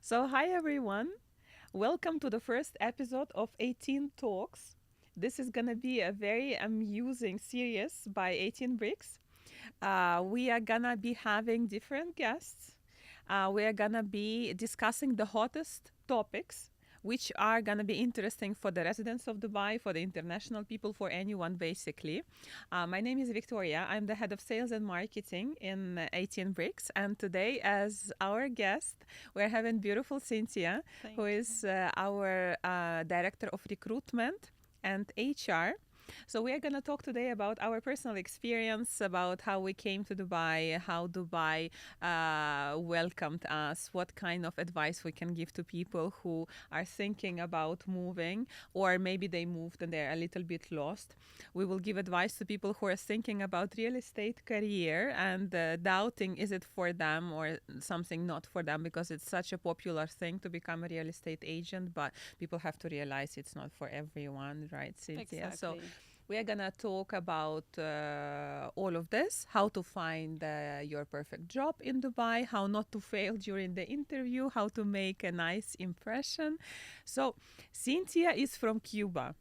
So, hi everyone. Welcome to the first episode of 18 Talks. This is going to be a very amusing series by 18 Bricks. We are going to be having different guests. We are going to be discussing the hottest topics, which are going to be interesting for the residents of Dubai, for the international people, for anyone basically. My name is Viktoryia. I'm the head of sales and marketing in 18 Bricks. And today, as our guest, we're having beautiful Cynthia, who Thank you. is our director of recruitment and HR. So we are going to talk today about our personal experience, about how we came to Dubai, how Dubai welcomed us, what kind of advice we can give to people who are thinking about moving, or maybe they moved and they're a little bit lost. We will give advice to people who are thinking about real estate career and doubting is it for them or something not for them, because it's such a popular thing to become a real estate agent, but people have to realize it's not for everyone, right, Cynthia? So Exactly. we are gonna talk about all of this: how to find your perfect job in Dubai, how not to fail during the interview, how to make a nice impression. So, Cynthia is from Cuba.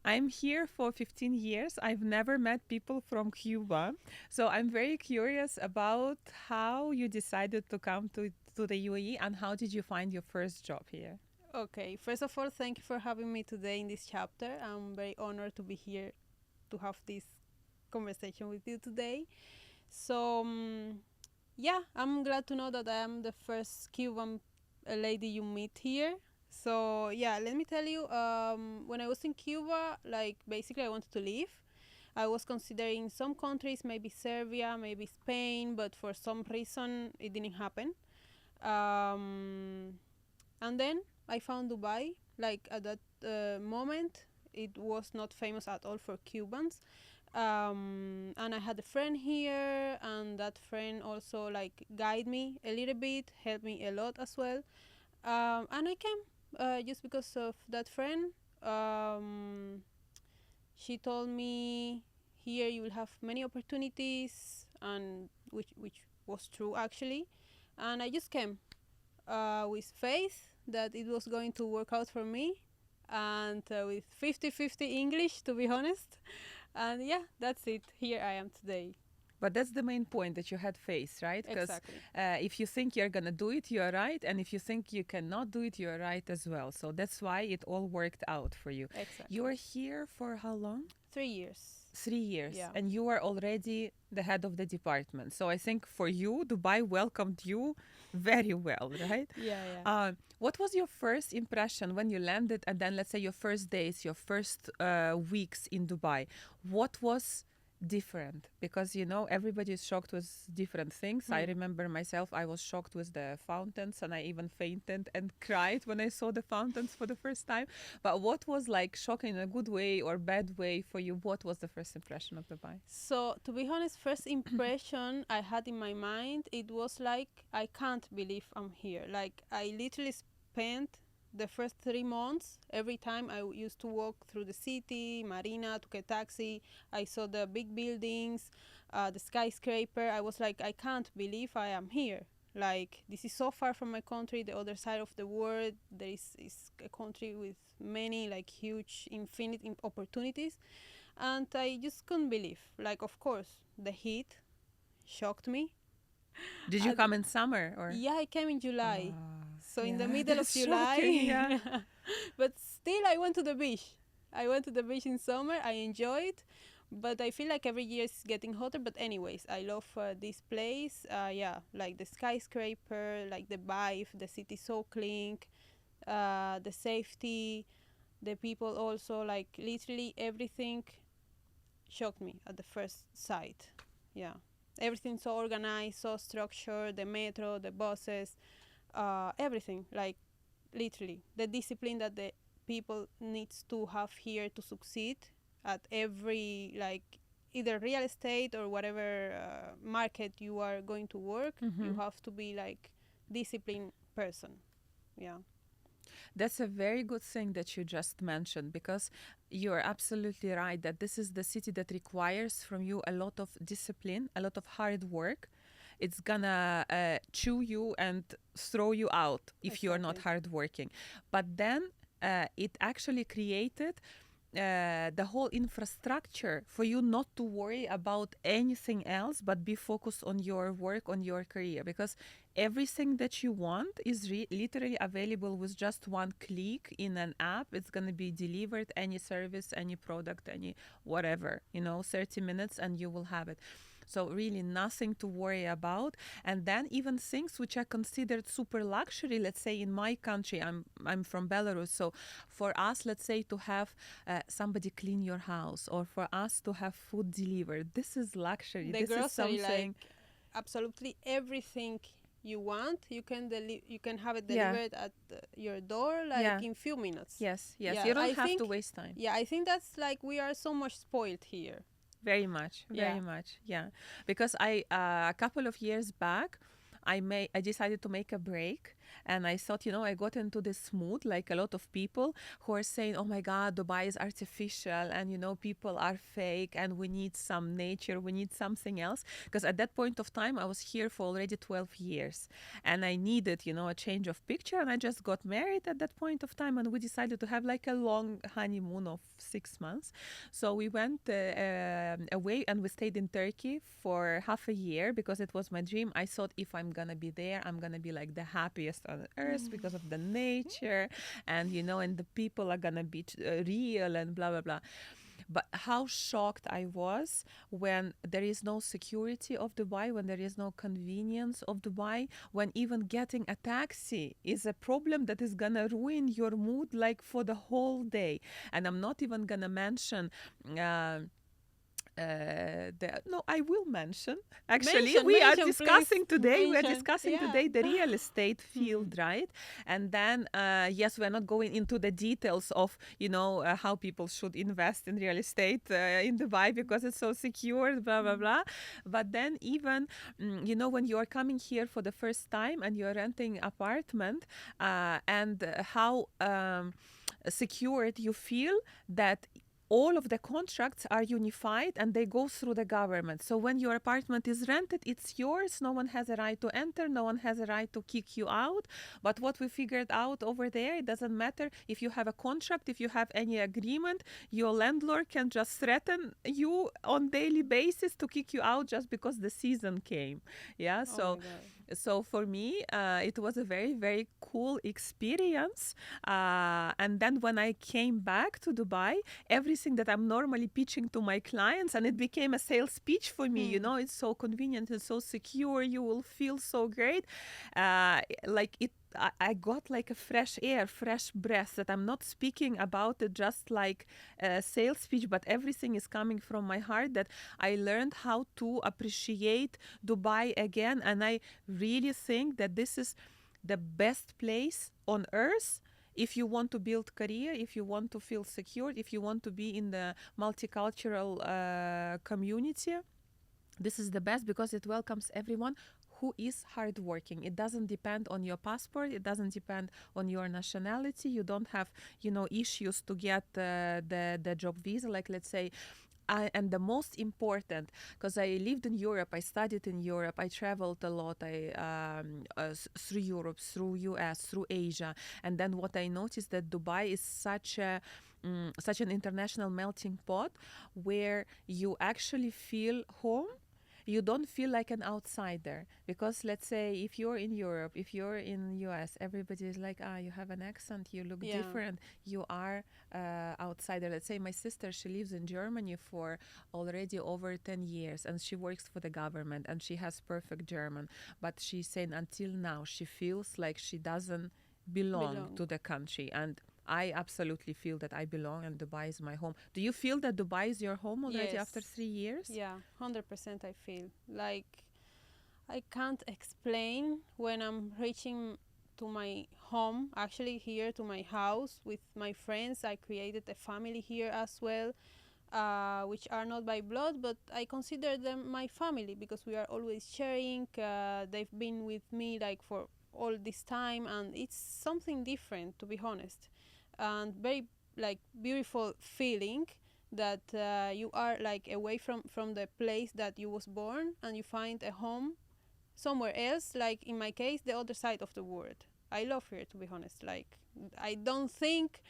I'm here for 15 years. I've never met people from Cuba. So, I'm very curious about how you decided to come to the UAE and how did you find your first job here? Okay, first of all, thank you for having me today in this chapter. I'm very honored to be here to have this conversation with you today. So, yeah, I'm glad to know that I am the first Cuban lady you meet here. So, yeah, let me tell you, when I was in Cuba, like basically I wanted to leave. I was considering some countries, maybe Serbia, maybe Spain, but for some reason it didn't happen. Um, and then I found Dubai. Like at that moment, it was not famous at all for Cubans. And I had a friend here, and that friend also like guide me a little bit, helped me a lot as well. And I came just because of that friend. Um, she told me here you will have many opportunities, and which was true actually. And I just came with faith that it was going to work out for me, and with 50-50 English, to be honest. And yeah, that's it. Here I am today. But that's the main point, that you had faith, right? Because Exactly. if you think you're going to do it, you're right. And if you think you cannot do it, you're right as well. So that's why it all worked out for you. You Exactly. were here for how long? 3 years. 3 years. Yeah. And you were already the head of the department. So I think for you, Dubai welcomed you very well, right? Yeah, yeah. What was your first impression when you landed? And then let's say your first days, your first weeks in Dubai. What was different? Because everybody is shocked with different things. I Hmm. remember myself, I was shocked with the fountains, and I even fainted and cried when I saw the fountains for the first time. But what was like shocking in a good way or bad way for you? What was the first impression of Dubai? So, to be honest, first impression I had in my mind, it was like, I can't believe I'm here. Like, I literally spent the first 3 months, every time used to walk through the city, Marina, took a taxi, I saw the big buildings, the skyscraper. I was like, I can't believe I am here. Like, this is so far from my country, the other side of the world. There is a country with many, like, huge, infinite opportunities, and I just couldn't believe. Like, of course, the heat shocked me. Did you Uh, come in summer or? yeah, I came in July, so in the Yeah, middle of that's shocking. July. Yeah. But still, I went to the beach. I went to the beach in summer. I enjoyed, but I feel like every year it's getting hotter. But anyways, I love this place. Yeah, like the skyscraper, like the vibe, the city so clean, the safety, the people also, like literally everything shocked me at the first sight. Yeah. Everything so organized, so structured, the metro, the buses, everything. Like literally. The discipline that the people needs to have here to succeed at every, like, either real estate or whatever market you are going to work, you Hmm. have to be like disciplined person. Yeah. That's a very good thing that you just mentioned, because you're absolutely right that this is the city that requires from you a lot of discipline, a lot of hard work. it's gonna chew you and throw you out if you're not Exactly. hardworking. But then it actually created the whole infrastructure for you not to worry about anything else but be focused on your work, on your career, because everything that you want is literally available with just one click in an app. It's going to be delivered, any service, any product, any whatever, 30 minutes and you will have it. So really nothing to worry about. And then even things which are considered super luxury, let's say in my country, I'm from Belarus, so for us, let's say to have somebody clean your house, or for us to have food delivered, this is luxury. The This is grocery, like something. absolutely everything you want, you can have it Yeah, delivered at your door like yeah, in few minutes. yes. Yeah, You don't have to waste time. I think that's like we are so much spoiled here. Very much, Yeah. very much, yeah. Because I a couple of years back, I decided to make a break, and I thought, I got into this mood like a lot of people who are saying, "Oh my God, Dubai is artificial, and people are fake, and we need some nature, we need something else." Because at that point of time, I was here for already 12 years, and I needed, a change of picture, and I just got married at that point of time, and we decided to have like a long honeymoon of 6 months. So we went away and we stayed in Turkey for half a year because it was my dream. I thought if I'm gonna be there, I'm gonna be like the happiest on earth because of the nature, and and the people are gonna be real and blah blah blah. But how shocked I was when there is no security of Dubai, when there is no convenience of Dubai, when even getting a taxi is a problem that is gonna ruin your mood like for the whole day. And I'm not even gonna mention. No, I will mention. Actually, Mention, we are mention, please. discussing today. We are Mention. discussing Yeah. today the real estate field, right? And then, yes, we're not going into the details of how people should invest in real estate in Dubai because it's so secure, blah blah blah. But then, even when you are coming here for the first time and you are renting apartment, and how secured you feel that all of the contracts are unified and they go through the government. So when your apartment is rented, it's yours. No one has a right to enter. No one has a right to kick you out. But what we figured out over there, it doesn't matter if you have a contract, if you have any agreement, your landlord can just threaten you on daily basis to kick you out just because the season came. Yeah. Oh my So god. for me, it was a very, very cool experience. And then when I came back to Dubai, everything that I'm normally pitching to my clients, and it became a sales pitch for me. It's so convenient and so secure. You will feel so great. Like it. I got like a fresh air, fresh breath, that I'm not speaking about it just like a sales speech, but everything is coming from my heart, that I learned how to appreciate Dubai again. And I really think that this is the best place on earth if you want to build career, if you want to feel secure, if you want to be in the multicultural community. This is the best because it welcomes everyone who is hardworking. It doesn't depend on your passport. It doesn't depend on your nationality. You don't have, issues to get the job visa. Like, let's say, and the most important, because I lived in Europe, I studied in Europe, I traveled a lot, through Europe, through US, through Asia, and then what I noticed that Dubai is such an international melting pot where you actually feel home. You don't feel like an outsider, because let's say if you're in Europe, if you're in US, everybody is like, you have an accent, you look Yeah. different, you are outsider. Let's say my sister, she lives in Germany for already over 10 years, and she works for the government, and she has perfect German, but she's saying until now she feels like she doesn't belong Belong. to the country. And I absolutely feel that I belong, and Dubai is my home. Do you feel that Dubai is your home already after Yes. 3 years? Yeah. 100%. I feel like I can't explain when I'm reaching to my home, actually here to my house with my friends. I created a family here as well, which are not by blood, but I consider them my family because we are always sharing. They've been with me like for all this time, and it's something different, to be honest, and very like beautiful feeling that you are like away from the place that you was born, and you find a home somewhere else, like in my case, the other side of the world. I love here, to be honest. Like, I don't think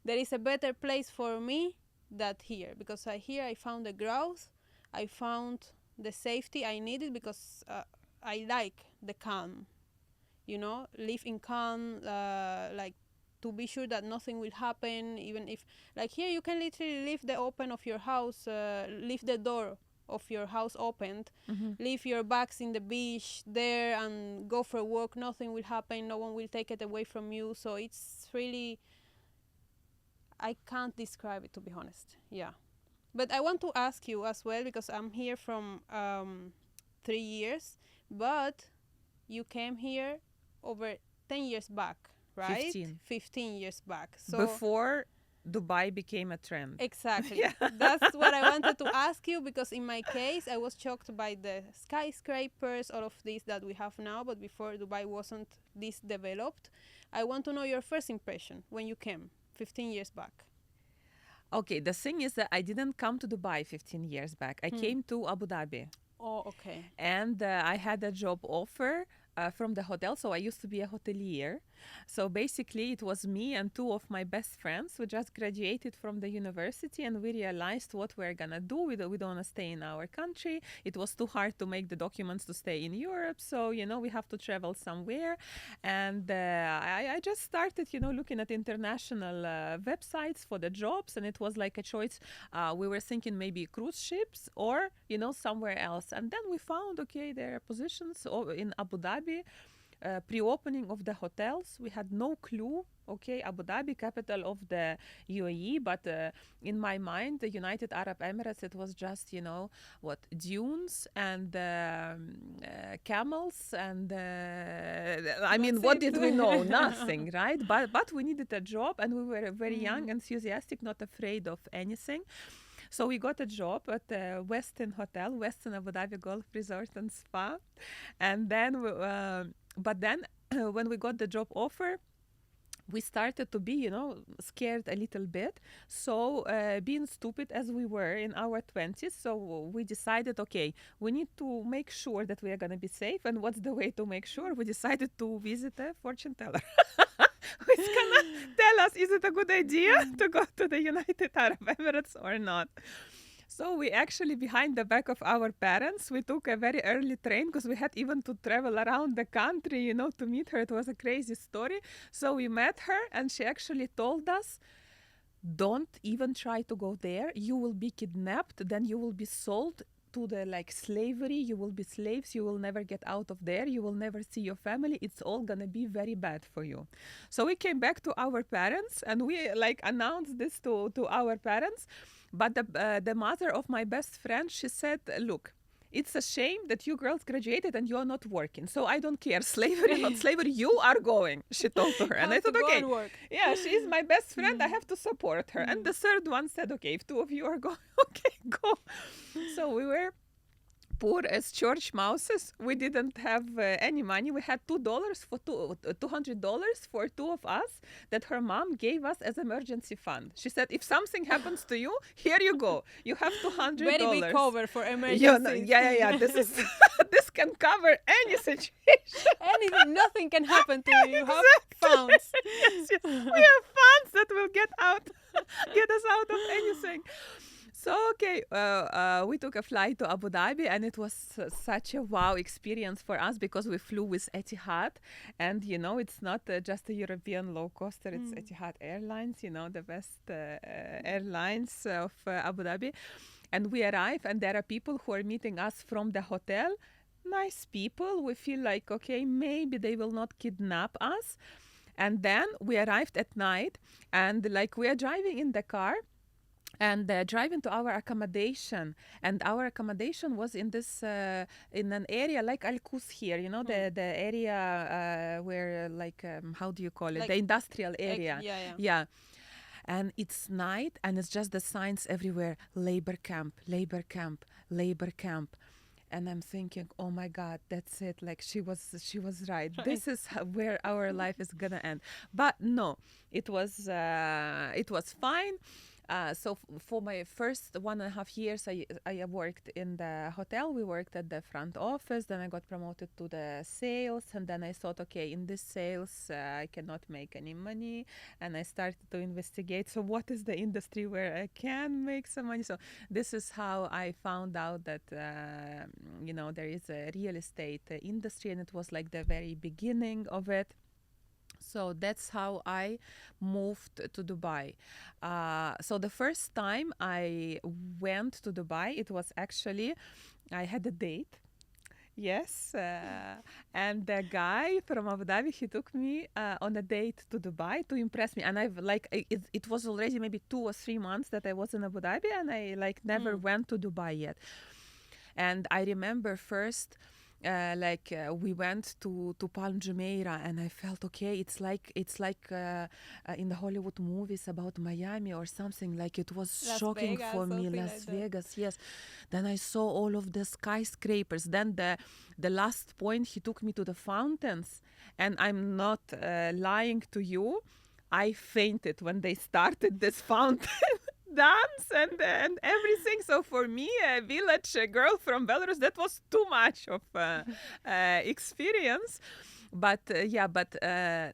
there is a better place for me than here, because here I found the growth, I found the safety I needed, because I like the calm, live in calm, like to be sure that nothing will happen, even if, like here you can literally leave the open of your house, leave the door of your house opened, Hmm. leave your bags in the beach there and go for a walk, nothing will happen, no one will take it away from you. So it's really, I can't describe it, to be honest. Yeah. But I want to ask you as well, because I'm here from 3 years, but you came here over 10 years back, right? 15. 15 years back. So Before Dubai became a trend. exactly. Yeah. That's what I wanted to ask you, because in my case, I was shocked by the skyscrapers, all of these that we have now, but before Dubai wasn't this developed. I want to know your first impression when you came 15 years back. Okay, the thing is that I didn't come to Dubai 15 years back. I came to Abu Dhabi. Oh, okay. And I had a job offer from the hotel. So I used to be a hotelier. So basically, it was me and two of my best friends who just graduated from the university, and we realized what we're gonna do. We don't want to stay in our country. It was too hard to make the documents to stay in Europe. So we have to travel somewhere. And I just started, looking at international websites for the jobs, and it was like a choice. We were thinking maybe cruise ships or somewhere else, and then we found, okay, there are positions in Abu Dhabi. Pre-opening of the hotels, we had no clue. Okay, Abu Dhabi, capital of the UAE, but in my mind, the United Arab Emirates, it was just what, dunes and camels, and I mean, That's what it. did we know? Nothing, right? But we needed a job, and we were very young, enthusiastic, not afraid of anything. So we got a job at the Westin Hotel, Westin Abu Dhabi Golf Resort and Spa. And then, but then when we got the job offer, we started to be, scared a little bit. So being stupid as we were in our 20s, so we decided, okay, we need to make sure that we are going to be safe. And what's the way to make sure? We decided to visit a fortune teller. Who's gonna tell us, is it a good idea to go to the United Arab Emirates or not? So we actually, behind the back of our parents, we took a very early train, because we had even to travel around the country, to meet her. It was a crazy story. So we met her, and she actually told us, don't even try to go there. You will be kidnapped, then you will be sold to the slavery. You will be slaves. You will never get out of there. You will never see your family. It's all gonna be very bad for you. So we came back to our parents, and we announced this to our parents. But the mother of my best friend, she said, look, it's a shame that you girls graduated and you're not working. So I don't care, slavery or not slavery, you are going, she told her. And I thought, okay, yeah, she is my best friend, I have to support her. And the third one said, okay, if two of you are going, okay, go. So we were poor as church mouses. We didn't have any money. We had $2 for $200 for two of us that her mom gave us as emergency fund. She said, if something happens to you, here you go. You have $200. Very big cover for emergencies. Yeah. This is this can cover any situation. Anything, nothing can happen to you. You have funds. Yes. We have funds that will get us out of anything. So, okay, we took a flight to Abu Dhabi, and it was such a wow experience for us, because we flew with Etihad. And, it's not just a European low coaster, it's Etihad Airlines, the best airlines of Abu Dhabi. And we arrive, and there are people who are meeting us from the hotel. Nice people. We feel like, okay, maybe they will not kidnap us. And then we arrived at night, and we are driving in the car, and driving to our accommodation, and our accommodation was in this in an area like Al Quds here, the area where how do you call it, the industrial area. Yeah. And it's night, and it's just the signs everywhere: labor camp, labor camp, labor camp. And I'm thinking, oh my God, that's it. She was right. This is where our life is gonna end. But no, it was fine. For my first 1.5 years, I worked in the hotel. We worked at the front office. Then I got promoted to the sales, and then I thought, okay, in this sales, I cannot make any money, and I started to investigate. So what is the industry where I can make some money? So this is how I found out that there is a real estate industry, and it was like the very beginning of it. So that's how I moved to Dubai. So the first time I went to Dubai, it was actually, I had a date. Yes. And the guy from Abu Dhabi, he took me on a date to Dubai to impress me. And it was already maybe 2 or 3 months that I was in Abu Dhabi, and I never went to Dubai yet. And I remember first, we went to Palm Jumeirah, and I felt okay. It's like in the Hollywood movies about Miami or something. Like it was Las shocking Vegas, for me. something Las like that. Vegas, yes. Then I saw all of the skyscrapers. Then the last point, he took me to the fountains, and I'm not lying to you. I fainted when they started this fountain dance and everything. So for me, a village girl from Belarus, that was too much of experience. But I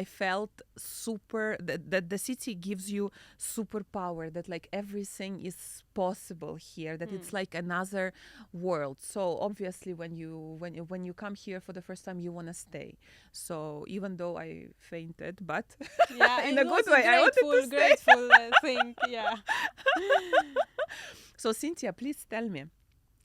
felt super that the city gives you superpower, that like everything is possible here, that it's like another world. So obviously when you come here for the first time, you want to stay. So even though I fainted, but Yeah, in it a good was way, I wanted to stay. grateful thing. Yeah. So Cynthia, please tell me,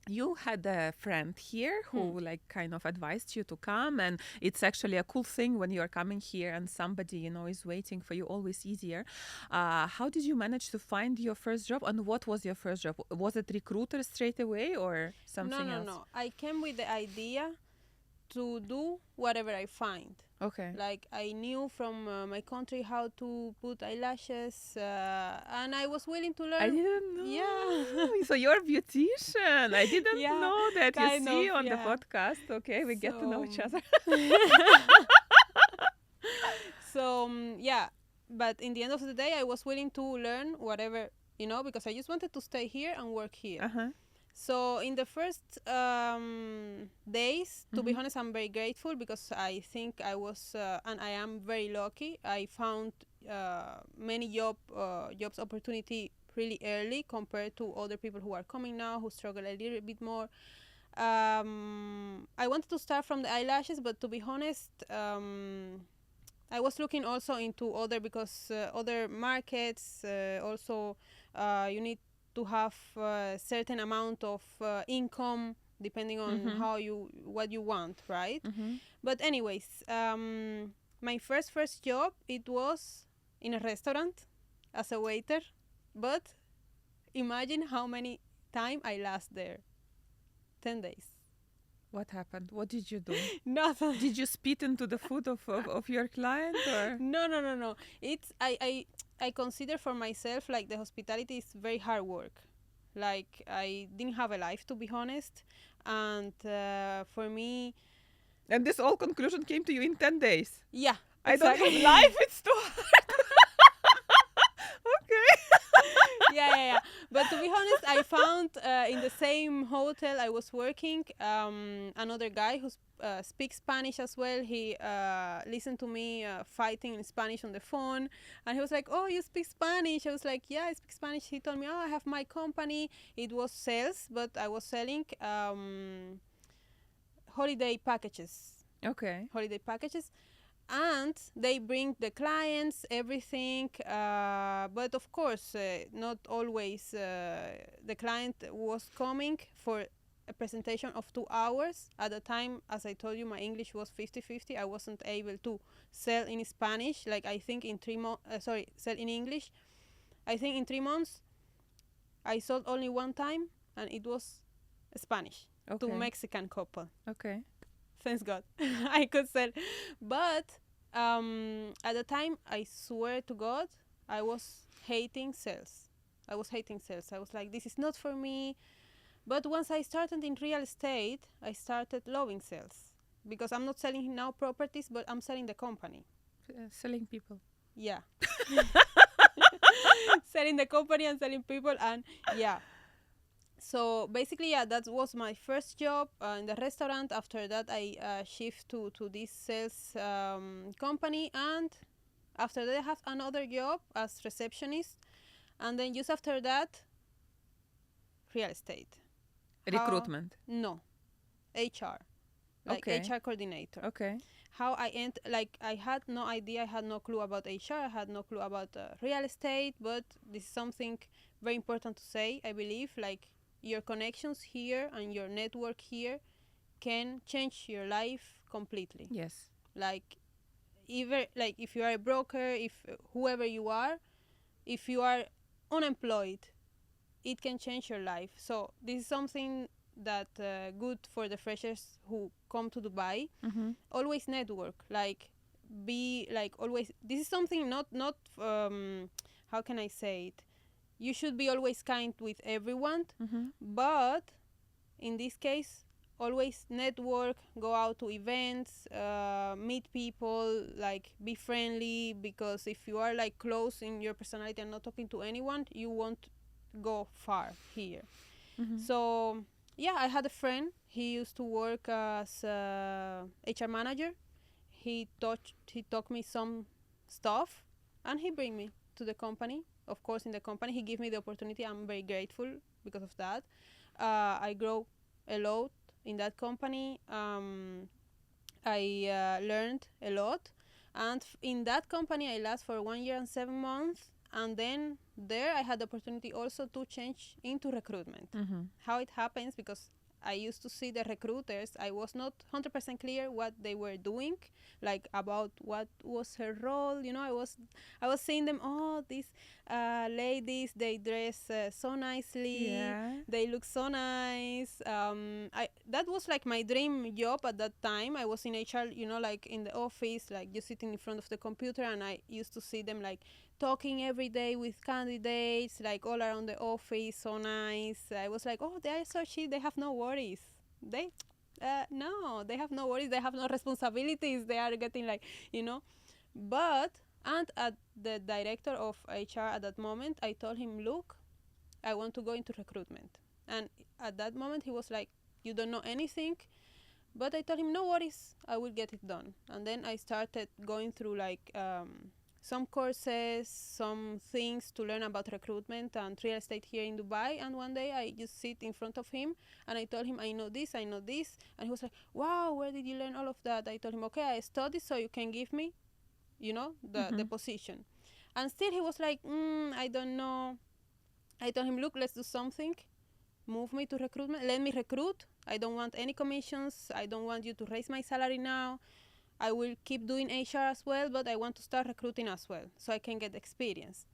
you had a friend here who kind of advised you to come, and it's actually a cool thing when you're coming here and somebody is waiting for you, always easier. How did you manage to find your first job, and what was your first job? Was it recruiter straight away or something else? No. I came with the idea to do whatever I find. Okay. Like I knew from my country how to put eyelashes, and I was willing to learn. I didn't know. Yeah. So you're a beautician. I didn't Yeah, know that. You kind see of, on the yeah. podcast. Okay, we get to know each other. So yeah, but in the end of the day, I was willing to learn whatever, because I just wanted to stay here and work here. Uh-huh. So in the first days, to be honest, I'm very grateful because I think I was, and I am very lucky. I found many jobs opportunity really early compared to other people who are coming now, who struggle a little bit more. I wanted to start from the eyelashes, but to be honest, I was looking also into other markets. Also, you need to have a certain amount of income depending on what you want, right? But anyways, my first job, it was in a restaurant as a waiter, but imagine how many time I last there. 10 days. What happened? What did you do? Nothing. Did you spit into the food of your client, or? No. It's I consider for myself like the hospitality is very hard work. Like I didn't have a life, to be honest, and for me. And this all conclusion came to you in 10 days. Yeah. I exactly. don't have life. It's too hard. Okay. Yeah. But to be honest, I found in the same hotel I was working another guy who speaks Spanish as well. He listened to me fighting in Spanish on the phone, and he was like, "Oh, you speak Spanish?" I was like, "Yeah, I speak Spanish." He told me, "Oh, I have my company." It was sales, but I was selling holiday packages. Okay. Holiday packages. And they bring the clients, everything. But of course, not always the client was coming for a presentation of 2 hours. At the time, as I told you, my English was 50-50. I wasn't able to sell in Spanish. Like I think in 3 months, sell in English. I think in 3 months, I sold only one time, and it was Spanish to Mexican couple. Okay. Thanks God. I could sell. But at the time, I swear to God, I was hating sales. I was like, this is not for me. But once I started in real estate, I started loving sales. Because I'm not selling now properties, but I'm selling the company. Selling people. Yeah. selling the company and selling people, and yeah. So basically, yeah, that was my first job in the restaurant. After that, I shift to this sales company, and after that, I have another job as receptionist, and then just after that, real estate. How? Recruitment. No, HR, like Okay. HR coordinator. Okay. How like I had no idea, I had no clue about HR, I had no clue about real estate, but this is something very important to say, I believe, like your connections here and your network here can change your life completely. Yes. Like either like if you are a broker, if whoever you are, if you are unemployed, it can change your life. So this is something that good for the freshers who come to Dubai. Mm-hmm. Always network, like be like always. This is something not how can I say it? You should be always kind with everyone, Mm-hmm. but in this case, always network, go out to events, meet people, like be friendly, because if you are like close in your personality and not talking to anyone, you won't go far here. Mm-hmm. So yeah, I had a friend. He used to work as HR manager. He taught me some stuff, and he bring me to the company. Of course, in the company, he gave me the opportunity. I'm very grateful because of that. I grow a lot in that company. I learned a lot, and in that company, I last for 1 year and 7 months. And then there, I had the opportunity also to change into recruitment. Mm-hmm. How it happens, because I used to see the recruiters. I was not 100% clear what they were doing, like about what was her role. You know, I was seeing them. Oh, these ladies, they dress so nicely. Yeah. They look so nice. That was like my dream job at that time. I was in HR, you know, like in the office, like just sitting in front of the computer, and I used to see them like talking every day with candidates, like all around the office, so nice. I was like, oh, they are so chill. They have no worries. No, they have no worries. They have no responsibilities. They are getting like, you know. But and at the director of HR at that moment, I told him, look, I want to go into recruitment. And at that moment, he was like, you don't know anything. But I told him, no worries, I will get it done. And then I started going through like some courses, some things to learn about recruitment and real estate here in Dubai. And one day I just sit in front of him and I told him, I know this, I know this. And he was like, wow, where did you learn all of that? I told him, okay, I studied so you can give me, you know, the position. And still he was like, I don't know. I told him, look, let's do something. Move me to recruitment. Let me recruit. I don't want any commissions. I don't want you to raise my salary now. I will keep doing HR as well, but I want to start recruiting as well so I can get experience.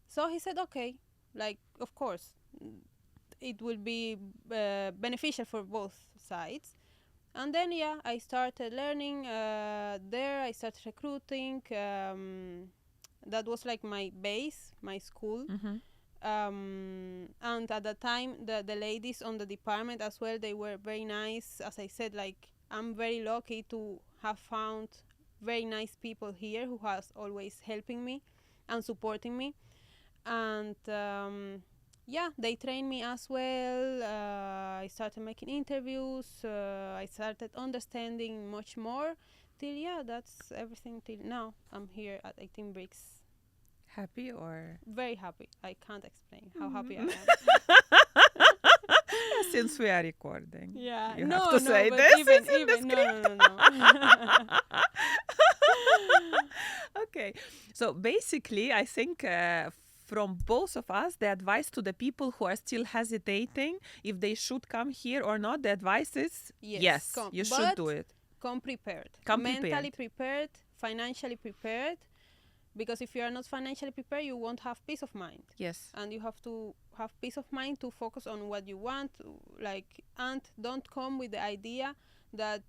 So he said, okay, like, of course, it will be beneficial for both sides. And then, yeah, I started learning there. I started recruiting. That was like my base, my school. Mm-hmm. And at the time, the ladies on the department as well, they were very nice. As I said, like, I'm very lucky to have found very nice people here who has always helping me and supporting me. And yeah, they trained me as well. I started making interviews. I started understanding much more. Till, yeah, that's everything till now. I'm here at 18 Bricks. Happy or? Very happy. I can't explain how happy I am. Since we are recording, Yeah, you no, have to no, say but this. even, It's in the even, no, script. no, no, no. Okay, so basically, I think from both of us, the advice to the people who are still hesitating if they should come here or not, the advice is yes, come, you should but do it. come prepared. Come Mentally prepared. prepared, financially prepared, because if you are not financially prepared, you won't have peace of mind. Yes. And you have to have peace of mind to focus on what you want, like, and don't come with the idea that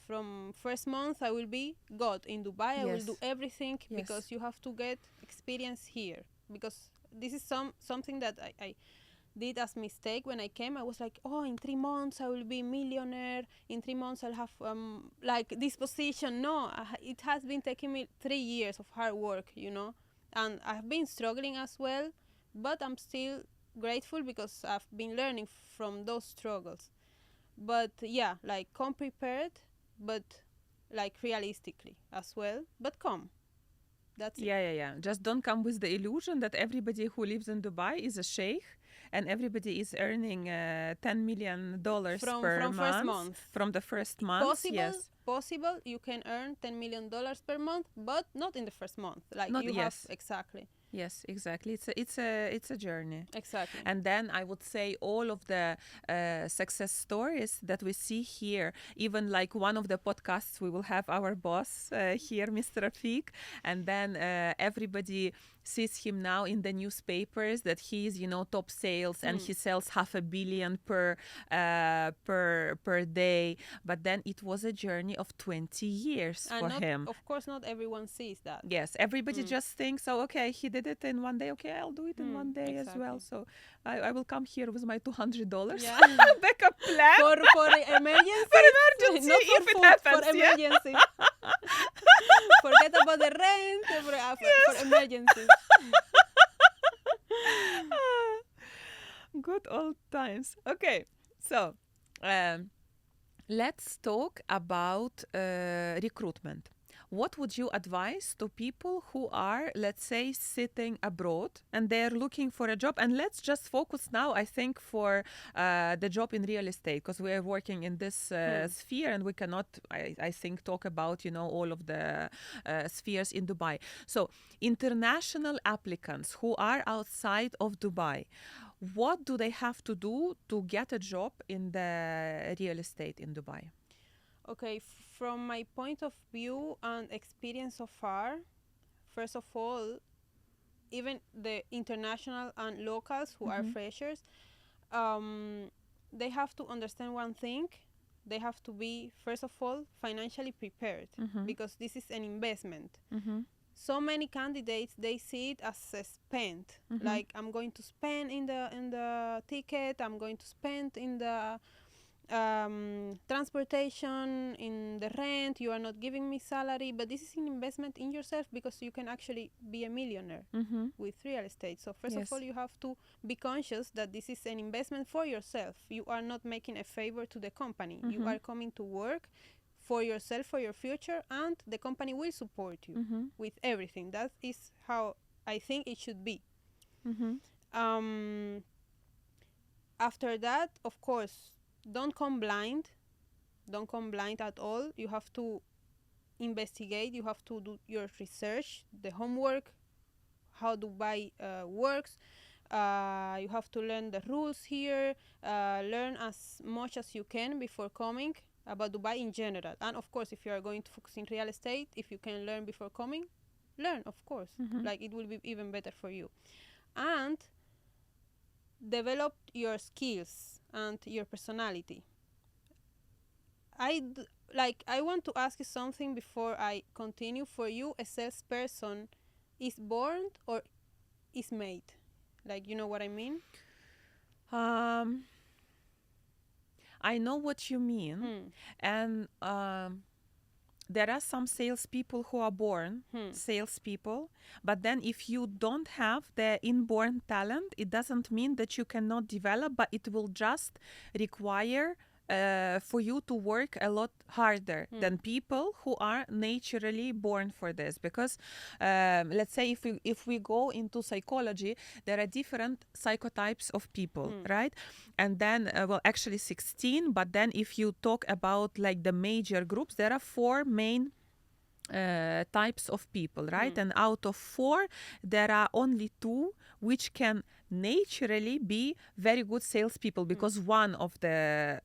from first month I will be God in Dubai. I will Yes. do everything, Yes. because you have to get experience here. Because this is something that I did as mistake when I came. I was like, oh, in 3 months I will be millionaire. In 3 months I'll have like this position. No, it has been taking me 3 years of hard work, you know. and I've been struggling as well, but I'm still grateful because I've been learning from those struggles. But yeah, like come prepared, but like realistically as well, but come. That's it. Yeah. Just don't come with the illusion that everybody who lives in Dubai is a sheikh and everybody is earning $10 million per From first month month. from the first month. Yes. Possible you can earn $10 million per month, but not in the first month. Like Not you have yes. exactly. Yes, exactly. It's a journey. Exactly. And then I would say all of the success stories that we see here, even like one of the podcasts, we will have our boss here, Mr. Rafik, and then everybody sees him now in the newspapers that he's top sales and he sells $500 million per day. But then it was a journey of 20 years And for not, him. of course, not everyone sees that. Yes, everybody just thinks, oh, okay, he did it in one day. Okay, I'll do it in one day as well. Exactly. So I will come here with my $200 Yeah. backup plan for emergency. for emergency Not for if it food, happens. for Yeah? emergency. Forget about the rent for emergency. Good old times. Okay, so let's talk about recruitment. What would you advise to people who are, let's say, sitting abroad and they're looking for a job? And let's just focus now, I think, for the job in real estate, because we are working in this sphere and we cannot, I think, talk about, all of the spheres in Dubai. So international applicants who are outside of Dubai, what do they have to do to get a job in the real estate in Dubai? Okay, from my point of view and experience so far, first of all, even the international and locals who are freshers, they have to understand one thing. They have to be, first of all, financially prepared because this is an investment. So many candidates, they see it as a spend. Like, I'm going to spend in the ticket, I'm going to spend in the transportation, in the rent, you are not giving me salary, but this is an investment in yourself because you can actually be a millionaire with real estate. So first of all, you have to be conscious that this is an investment for yourself. You are not making a favor to the company. You are coming to work for yourself, for your future, and the company will support you with everything. That is how I think it should be. After that, of course, don't come blind. Don't come blind at all. You have to investigate. You have to do your research, the homework, how Dubai works. You have to learn the rules here. Learn as much as you can before coming about Dubai in general. And of course, if you are going to focus in real estate, if you can learn before coming, learn, of course. Like, it will be even better for you. And develop your skills and your personality. I want to ask you something before I continue. For you, a salesperson is born or is made? Like, you know what I mean? I know what you mean. And there are some salespeople who are born salespeople, but then if you don't have the inborn talent, it doesn't mean that you cannot develop, but it will just require for you to work a lot harder than people who are naturally born for this. Because let's say if we go into psychology, there are different psychotypes of people, right? And then actually 16, but then if you talk about like the major groups, there are 4 main types of people, right? And out of 4, there are only 2 which can naturally be very good salespeople, because one of the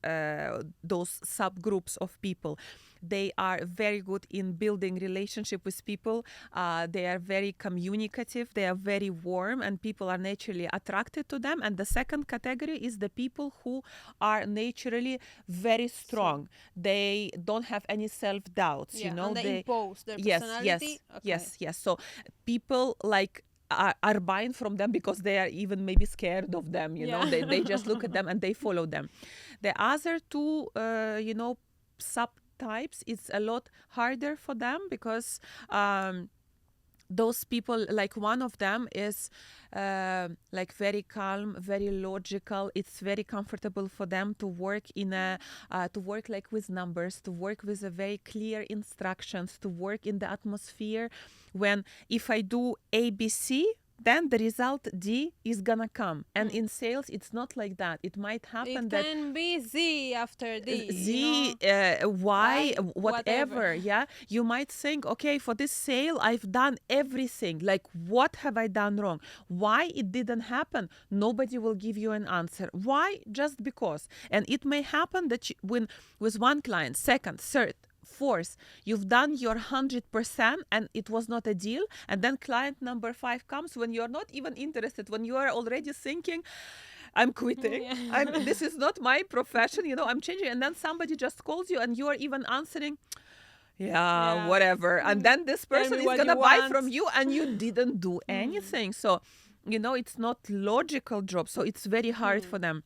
those subgroups of people, they are very good in building relationship with people. They are very communicative. They are very warm, and people are naturally attracted to them. And the second category is the people who are naturally very strong. They don't have any self-doubts. And they impose their personality. Yes. So people like are buying from them because they are even maybe scared of them. They just look at them and they follow them. The other 2, subtypes, it's a lot harder for them because those people, like one of them is like very calm, very logical. It's very comfortable for them to work in a to work like with numbers, to work with a very clear instructions, to work in the atmosphere when if I do ABC, then the result D is gonna come. And in sales, it's not like that. It might happen It that can be Z after D, Z, Y, I, whatever. Yeah, you might think, okay, for this sale, I've done everything. Like, what have I done wrong? Why it didn't happen? Nobody will give you an answer. Why? Just because. And it may happen that when with one client, second, third, fourth, you've done your 100% and it was not a deal, and then client number 5 comes when you're not even interested, when you are already thinking, I'm quitting. This is not my profession, I'm changing. And then somebody just calls you and you are even answering, yeah, whatever. And then this person is gonna buy from you and you didn't do anything. So, it's not logical job. So it's very hard for them.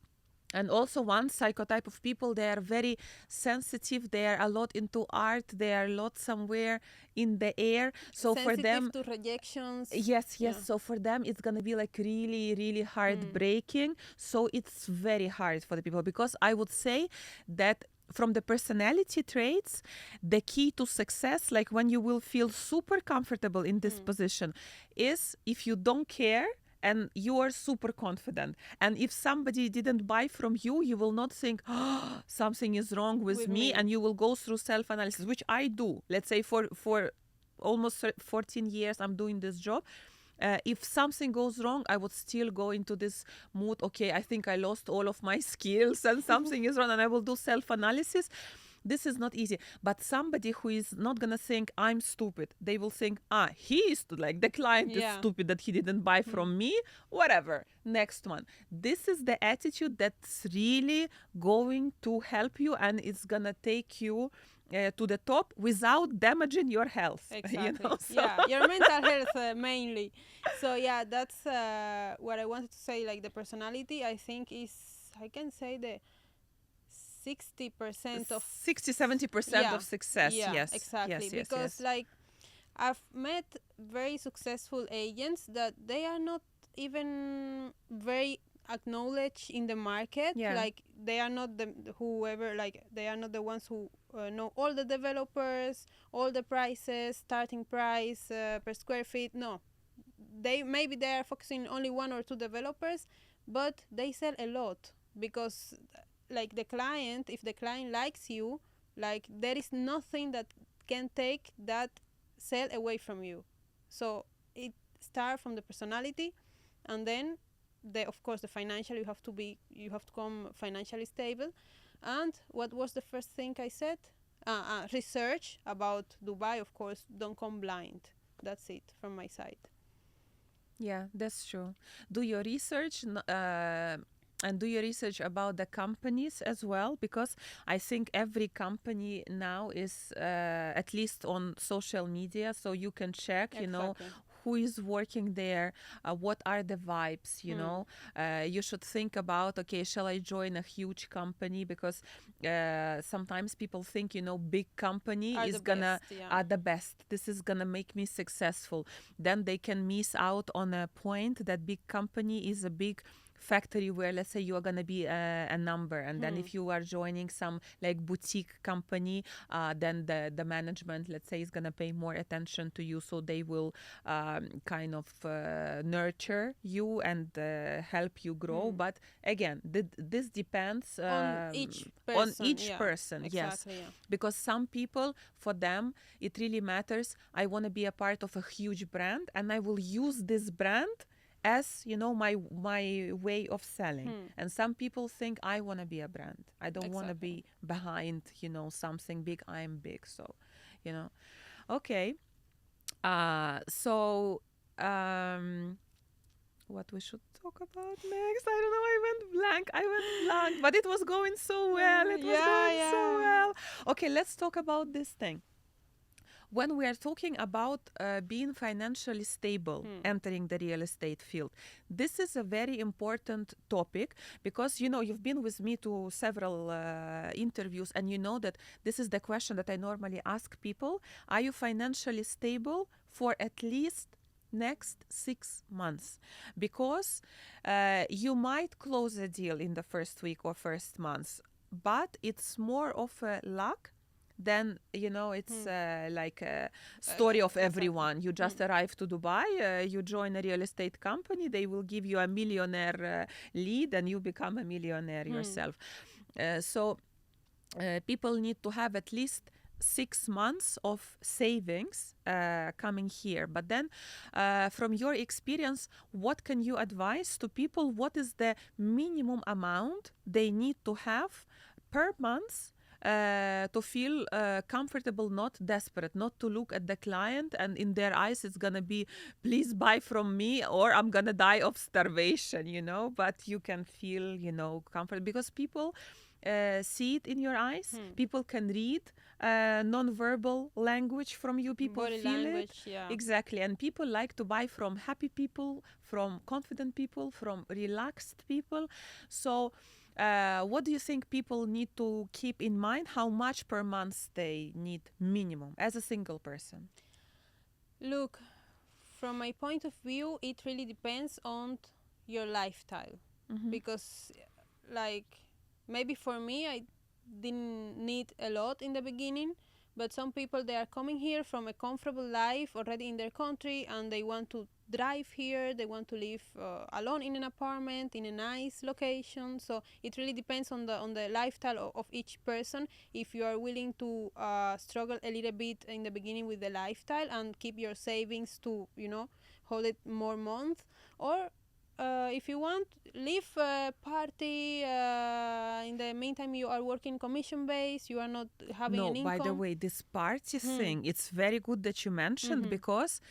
And also one psychotype of people, they are very sensitive. They are a lot into art. They are a lot somewhere in the air. So sensitive for them, to rejections. Yes. So for them, it's going to be like really, really heartbreaking. So it's very hard for the people, because I would say that from the personality traits, the key to success, like when you will feel super comfortable in this position, is if you don't care and you are super confident. And if somebody didn't buy from you, you will not think, oh, something is wrong with me. And you will go through self-analysis, which I do. Let's say for almost 14 years, I'm doing this job. If something goes wrong, I would still go into this mood. Okay, I think I lost all of my skills and something is wrong, and I will do self-analysis. This is not easy. But somebody who is not going to think I'm stupid, they will think, he is like the client is stupid that he didn't buy from me, whatever. Next one. This is the attitude that's really going to help you, and it's going to take you to the top without damaging your health. Exactly. Your mental health mainly. So that's what I wanted to say. Like the personality, I think I can say the 60% of 60-70% of success. Yes, exactly. Yes, because like I've met very successful agents that they are not even very acknowledged in the market. Like they are not they are not the ones who know all the developers, all the prices, starting price per square feet. No, they are focusing only 1 or 2 developers, but they sell a lot, because like the client, if the client likes you, like there is nothing that can take that sale away from you. So it starts from the personality, and then of course the financial, you have to come financially stable. And what was the first thing I said? Research about Dubai, of course. Don't come blind. That's it from my side. Yeah, that's true. Do your research and do your research about the companies as well, because I think every company now is at least on social media, so you can check, who is working there, what are the vibes, you should think about, okay, shall I join a huge company? Because sometimes people think, big company is gonna are the best. This is gonna make me successful. Then they can miss out on a point that big company is a big factory where, let's say, you are going to be a number, and then if you are joining some like boutique company, then the management, let's say, is going to pay more attention to you, so they will kind of nurture you and help you grow. But again, this depends on each person. Yes, because some people, for them it really matters, I want to be a part of a huge brand, and I will use this brand as my way of selling. And some people think, I want to be a brand, I don't want to be behind something big, I'm big. So okay, so what we should talk about next, I don't know, I went blank, but it was going so well. So well. Okay, let's talk about this thing. When we are talking about being financially stable, entering the real estate field, this is a very important topic, because, you've been with me to several interviews, and you know that this is the question that I normally ask people. Are you financially stable for at least next 6 months, because you might close a deal in the first week or first month, but it's more of a luck than, it's like a story of everyone. You just arrive to Dubai, you join a real estate company, they will give you a millionaire lead, and you become a millionaire yourself. So people need to have at least 6 months of savings coming here. But then, from your experience, what can you advise to people? What is the minimum amount they need to have per month to feel comfortable, not desperate, not to look at the client and in their eyes it's gonna be, please buy from me or I'm gonna die of starvation, but you can feel, comfort, because people see it in your eyes. People can read non-verbal language from you. People Body feel language, it. yeah. Exactly. And people like to buy from happy people, from confident people, from relaxed people. So what do you think people need to keep in mind? How much per month they need minimum as a single person? Look, from my point of view, it really depends on your lifestyle. Because, like, maybe for me, I didn't need a lot in the beginning, but some people, they are coming here from a comfortable life already in their country, and they want to drive here, they want to live alone in an apartment in a nice location. So it really depends on the lifestyle of each person. If you are willing to struggle a little bit in the beginning with the lifestyle and keep your savings to hold it more months, or if you want, live party. In the meantime, you are working commission base. You are not having an income. By the way, this party thing, it's very good that you mentioned, because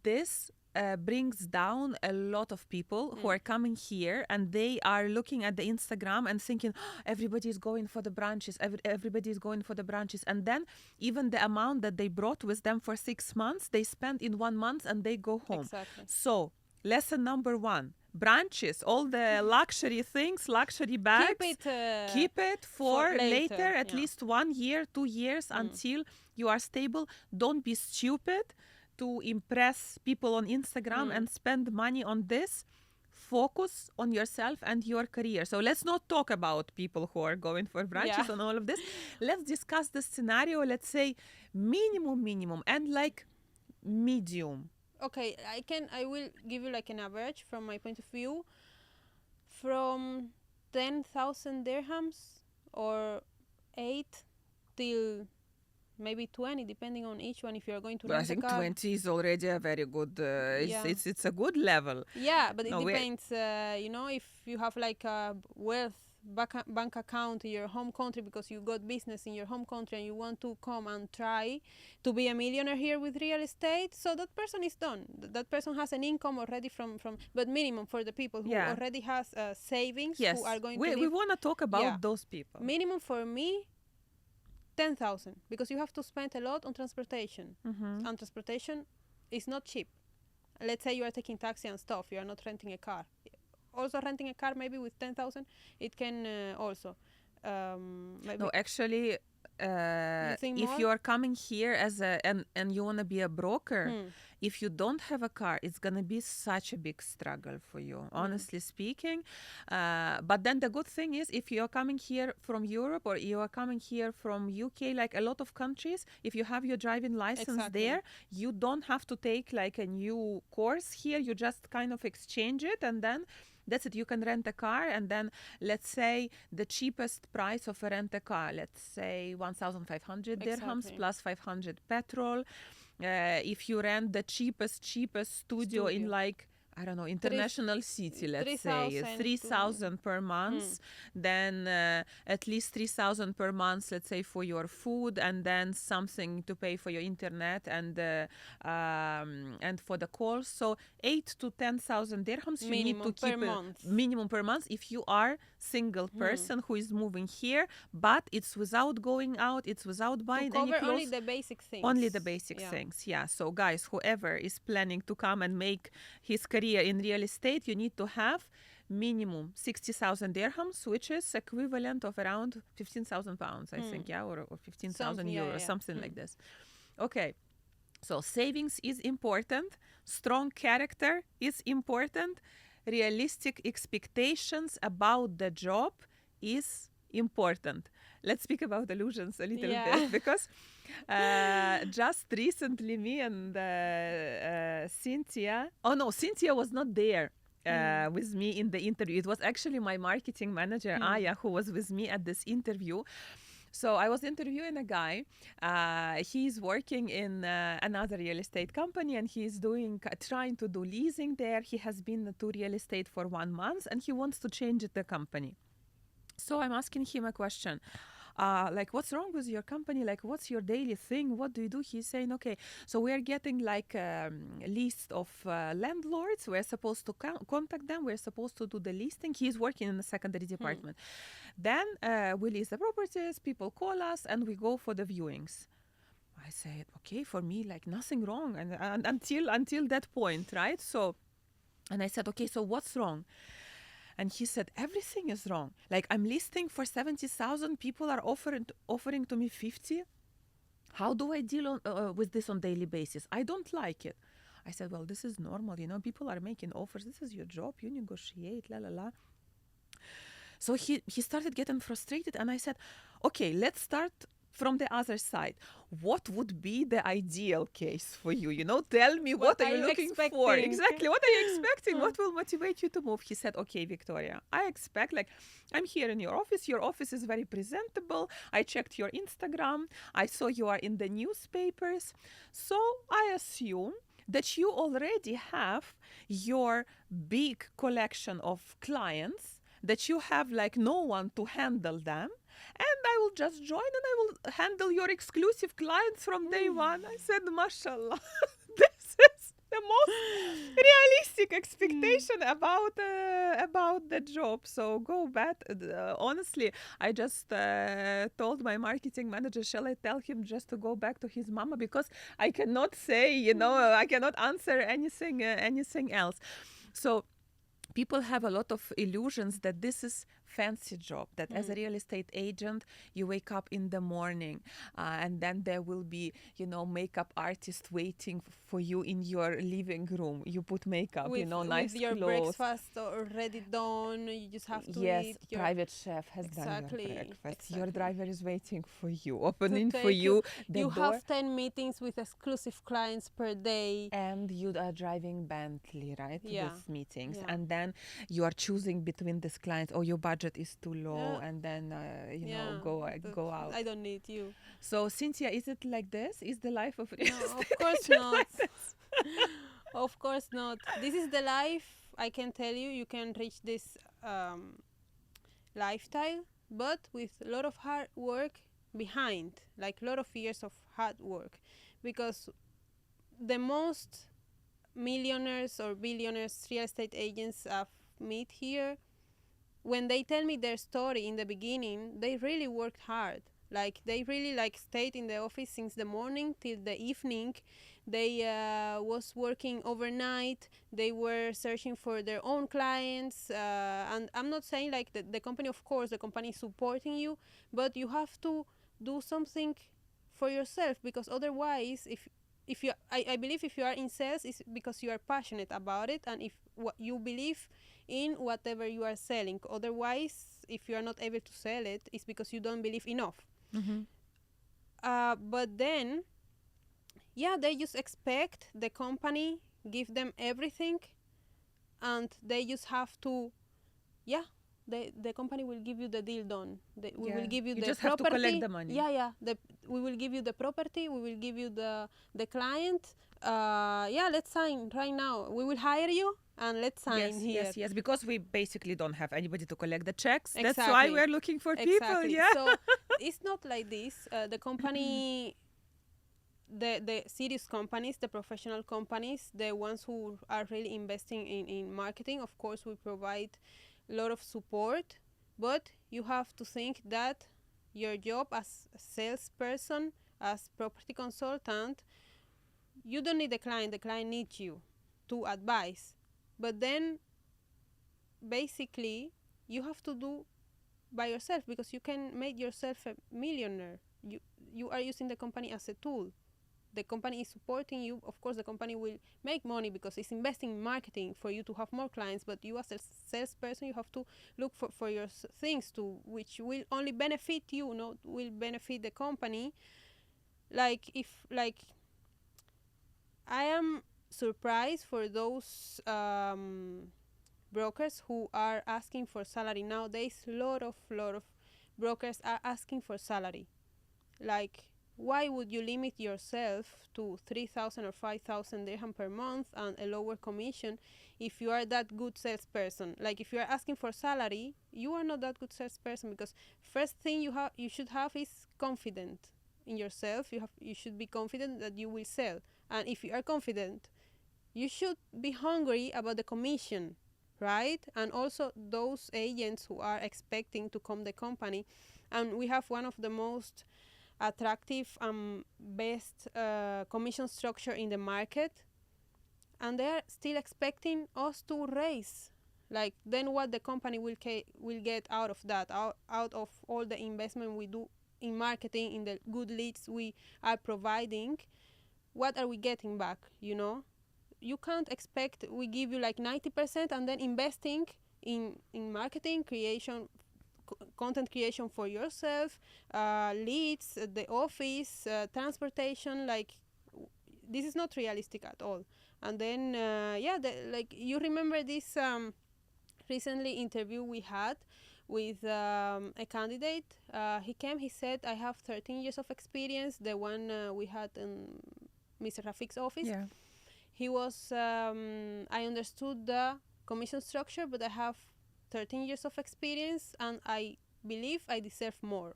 this brings down a lot of people who are coming here, and they are looking at the Instagram and thinking, oh, everybody is going for the branches, everybody is going for the branches. And then even the amount that they brought with them for 6 months, they spend in 1 month and they go home. Exactly. So lesson number 1, branches, all the luxury things, luxury bags, keep it for later, at least 1 year, 2 years, until you are stable. Don't be stupid to impress people on Instagram and spend money on this. Focus on yourself and your career. So let's not talk about people who are going for branches and all of this. Let's discuss the scenario. Let's say minimum and like medium. Okay, I will give you like an average from my point of view, from 10,000 dirhams or 8 till maybe 20, depending on each one. If you're going to rent I think a car, 20 is already a very good, it's a good level. Yeah, but it depends, if you have like a wealth bank account in your home country because you got business in your home country and you want to come and try to be a millionaire here with real estate, so that person is done. That person has an income already from but minimum for the people who already has savings, who are going to live. We want to talk about those people. Minimum for me, 10,000, because you have to spend a lot on transportation, and transportation is not cheap. Let's say you are taking taxi and stuff, you are not renting a car. Also renting a car maybe with 10,000, it can also maybe. No, actually, if you are coming here as and you want to be a broker, if you don't have a car, it's gonna be such a big struggle for you, honestly speaking. But then the good thing is, if you are coming here from Europe or you are coming here from UK, like a lot of countries, if you have your driving license there, you don't have to take like a new course here. You just kind of exchange it, and then that's it. You can rent a car, and then let's say the cheapest price of a rent a car, let's say 1,500 dirhams plus 500 petrol. If you rent the cheapest studio in like, I don't know, international city, let's say 3,000 per month, then at least 3,000 per month, let's say, for your food, and then something to pay for your internet and for the calls. So 8 to 10,000 dirhams you need to keep minimum per month if you are single person who is moving here, but it's without going out, it's without buying any clothes. Only the basic things. Only the basic things, So guys, whoever is planning to come and make his career in real estate, you need to have minimum 60,000 dirhams, which is equivalent of around 15,000 pounds, I think, or 15,000 euros, something like this. Okay. So savings is important, strong character is important, realistic expectations about the job is important. Let's speak about illusions a little bit, Yeah. because just recently me and Cynthia, oh no, Cynthia was not there Mm. with me in the interview. It was actually my marketing manager, Mm. Aya, who was with me at this interview. So I was interviewing a guy. He's working in another real estate company, and he's trying to do leasing there. He has been to real estate for 1 month, and he wants to change the company. So I'm asking him a question. Like, what's wrong with your company? Like, what's your daily thing? What do you do? He's saying, okay, so we are getting like a list of landlords. We're supposed to contact them. We're supposed to do the listing. He's working in the secondary Mm. department. Then we list the properties, people call us, and we go for the viewings. I said, okay, for me, like nothing wrong, and until that point, right? So, and I said, okay, so what's wrong? And he said, everything is wrong. Like I'm listing for 70,000, people are offering to me 50. How do I deal with this on daily basis? I don't like it. I said, well, this is normal, people are making offers. This is your job. You negotiate, la la la. So he started getting frustrated, and I said, okay, let's start from the other side. What would be the ideal case for you? Tell me, what What are are you you looking for? expecting? Exactly. What are you expecting? Mm. What will motivate you to move? He said, okay, Viktoryia, I expect, like, I'm here in your office. Your office is very presentable. I checked your Instagram. I saw you are in the newspapers. So I assume that you already have your big collection of clients, that you have like no one to handle them, and I will just join and I will handle your exclusive clients from day one. I said, mashallah, this is the most realistic Mm. expectation about the job. So go back. Honestly, I just told my marketing manager, shall I tell him just to go back to his mama, because I cannot say, I cannot answer anything else. So people have a lot of illusions that this is fancy job, that as a Mm. real estate agent you wake up in the morning, and then there will be makeup artist waiting for you in your living room. You put makeup, With nice your clothes. breakfast already done, you just have to Yes, eat your private chef has done your exactly, breakfast. Your exactly. driver is waiting for you, To opening for take you, you the you door. have 10 meetings with exclusive clients per day. And you are driving Bentley, right, Yeah, with meetings, yeah, and then you are choosing between these clients. Oh, your budget is too low, yeah, and then yeah. go out. I don't need you. So Cynthia, is it like this? Is the life of real No, of estate course agent not. like this? Of course not. This is the life. I can tell you, you can reach this lifestyle, but with a lot of hard work behind, like a lot of years of hard work, because the most millionaires or billionaires real estate agents I've met here, when they tell me their story in the beginning, they really worked hard. Like they really like stayed in the office since the morning till the evening. They was working overnight. They were searching for their own clients. And I'm not saying like the company, of course, the company is supporting you, but you have to do something for yourself, because otherwise, if you, I believe if you are in sales, it's because you are passionate about it, and if what you believe in whatever you are selling. Otherwise, if you are not able to sell it, it's because you don't believe enough. Mm-hmm. But then, yeah, they just expect the company give them everything, and they just have to, yeah, the company will give you the deal done. We will Yeah, give you you the just have to collect property. the money. Yeah, yeah. We will give you the property. We will give you the client. Yeah, let's sign right now. We will hire you and let's sign Yes, here. yes, yes. Because we basically don't have anybody to collect the checks. That's why Exactly. we're looking for people. Exactly. Yeah. So it's not like this. The company, the serious companies, the professional companies, the ones who are really investing in marketing, of course, we provide a lot of support. But you have to think that your job as a salesperson, as property consultant, you don't need the client. The client needs you to advise. But then, basically, you have to do by yourself, because you can make yourself a millionaire. You are using the company as a tool. the company is supporting you, of course the company will make money because it's investing in marketing for you to have more clients. But you as a salesperson, you have to look for your things to which will only benefit you, not will benefit the company. Like if like I am surprised for those brokers who are asking for salary nowadays. Lot of brokers are asking for salary. Like, why would you limit yourself to 3,000 or 5,000 dirham per month and a lower commission if you are that good salesperson? Like, if you are asking for salary, you are not that good salesperson, because first thing you should have is confident in yourself. You should be confident that you will sell, and if you are confident, you should be hungry about the commission, right? And also those agents who are expecting to come the company, and we have one of the most attractive and best commission structure in the market, and they are still expecting us to raise. Like, then what the company will get out of that, out of all the investment we do in marketing, in the good leads we are providing? What are we getting back, you know? You can't expect we give you like 90% and then investing in marketing creation, content creation for yourself, leads, the office, transportation. Like, this is not realistic at all. And then like, you remember this recently interview we had with a candidate. He came, he said, I have 13 years of experience, the one we had in Mr. Rafiq's office. Yeah. He was, I understood the commission structure, but I have 13 years of experience and I believe I deserve more.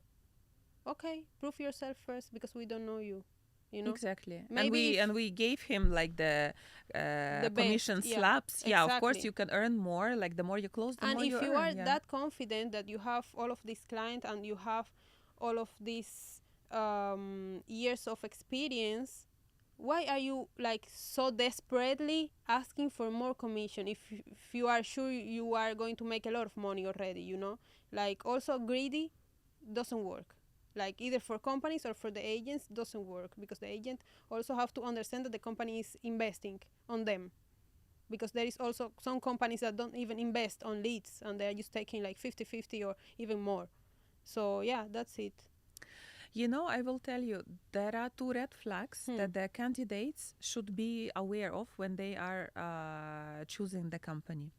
Okay, prove yourself first, because we don't know you, you know? Exactly. Maybe And we gave him like the best, commission yeah, slabs. Yeah, of course exactly. you can earn more. Like, the more you close, the And more if you earn. are Yeah. that confident that you have all of these clients and you have all of these years of experience, why are you like so desperately asking for more commission if you are sure you are going to make a lot of money already, you know? Like, also greedy doesn't work. Like, either for companies or for the agents doesn't work, because the agent also have to understand that the company is investing on them, because there is also some companies that don't even invest on leads and they're just taking like 50-50 or even more. So yeah, that's it. You know, I will tell you, there are two red flags that the candidates should be aware of when they are choosing the company.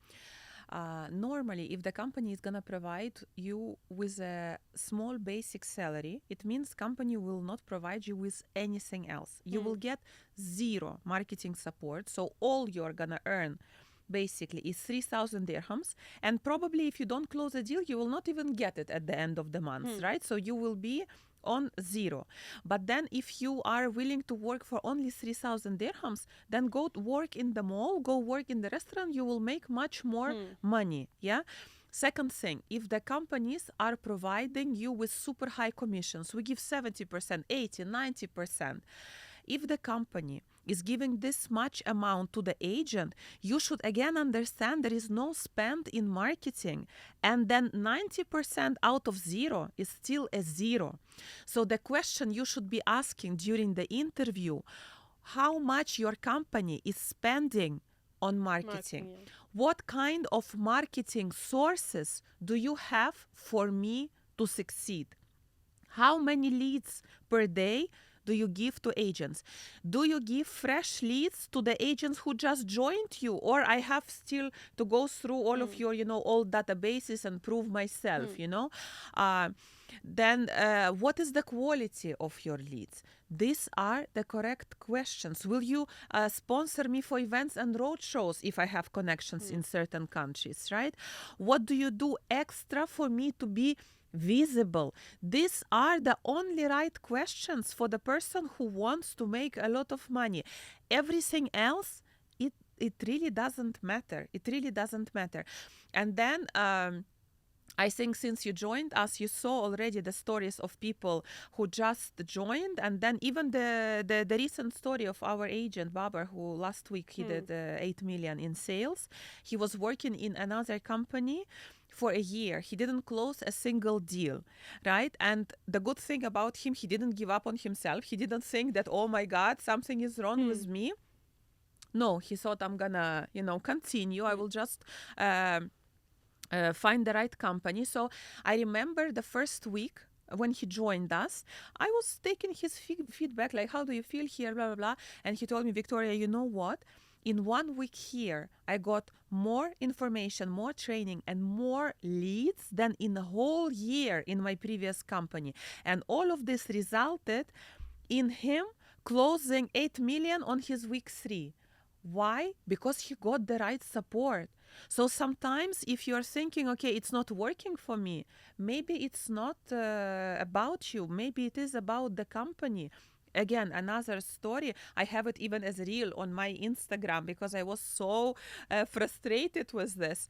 Normally, if the company is going to provide you with a small basic salary, it means company will not provide you with anything else. You will get zero marketing support. So all you're going to earn basically is 3,000 dirhams. And probably if you don't close a deal, you will not even get it at the end of the month, right? So you will be on zero. But then if you are willing to work for only 3,000 dirhams, then go work in the mall, go work in the restaurant, you will make much more money. Yeah. Second thing, if the companies are providing you with super high commissions, we give 70%, 80, 90%. If the company is giving this much amount to the agent, you should again understand there is no spend in marketing. And then 90% out of zero is still a zero. So the question you should be asking during the interview, how much your company is spending on marketing? Yeah. What kind of marketing sources do you have for me to succeed? How many leads per day do you give to agents? Do you give fresh leads to the agents who just joined you? Or I have still to go through all of your, old databases and prove myself, Then what is the quality of your leads? These are the correct questions. Will you sponsor me for events and roadshows if I have connections in certain countries, right? What do you do extra for me to be visible? These are the only right questions for the person who wants to make a lot of money. Everything else, it really doesn't matter. It really doesn't matter. And then I think since you joined us, you saw already the stories of people who just joined, and then even the recent story of our agent Babar, who last week he did 8 million in sales. He was working in another company for a year. He didn't close a single deal, right? And the good thing about him, he didn't give up on himself. He didn't think that, oh my God, something is wrong Hmm. with me. No, he thought, I'm gonna, continue. I Hmm. will just find the right company. So I remember the first week when he joined us, I was taking his feedback, like, how do you feel here, blah, blah, blah. And he told me, Viktoryia, you know what? In 1 week here, I got more information, more training, and more leads than in a whole year in my previous company. And all of this resulted in him closing 8 million on his week 3. Why? Because he got the right support. So sometimes if you're thinking, okay, it's not working for me, maybe it's not about you. Maybe it is about the company. Again, another story. I have it even as a reel on my Instagram because I was so frustrated with this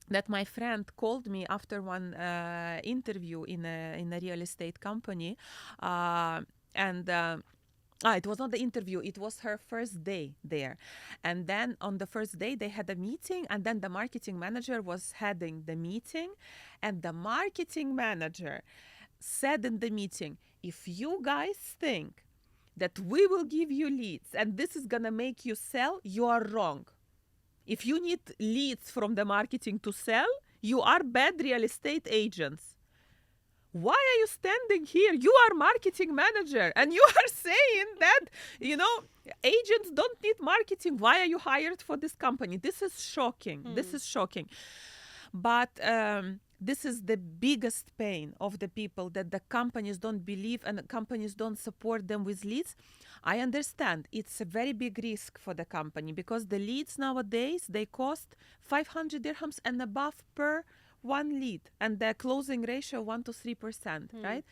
that my friend called me after one interview in a real estate company, and it was not the interview, it was her first day there. And then on the first day, they had a meeting, and then the marketing manager was heading the meeting. And the marketing manager said in the meeting, if you guys think that we will give you leads and this is gonna make you sell, you are wrong. If you need leads from the marketing to sell, you are bad real estate agents. Why are you standing here? You are marketing manager and you are saying that, you know, agents don't need marketing. Why are you hired for this company? This is shocking. This Hmm. is shocking. But this is the biggest pain of the people, that the companies don't believe and the companies don't support them with leads. I understand it's a very big risk for the company because the leads nowadays, they cost 500 dirhams and above per one lead, and the closing ratio 1 to 3%, Hmm. right?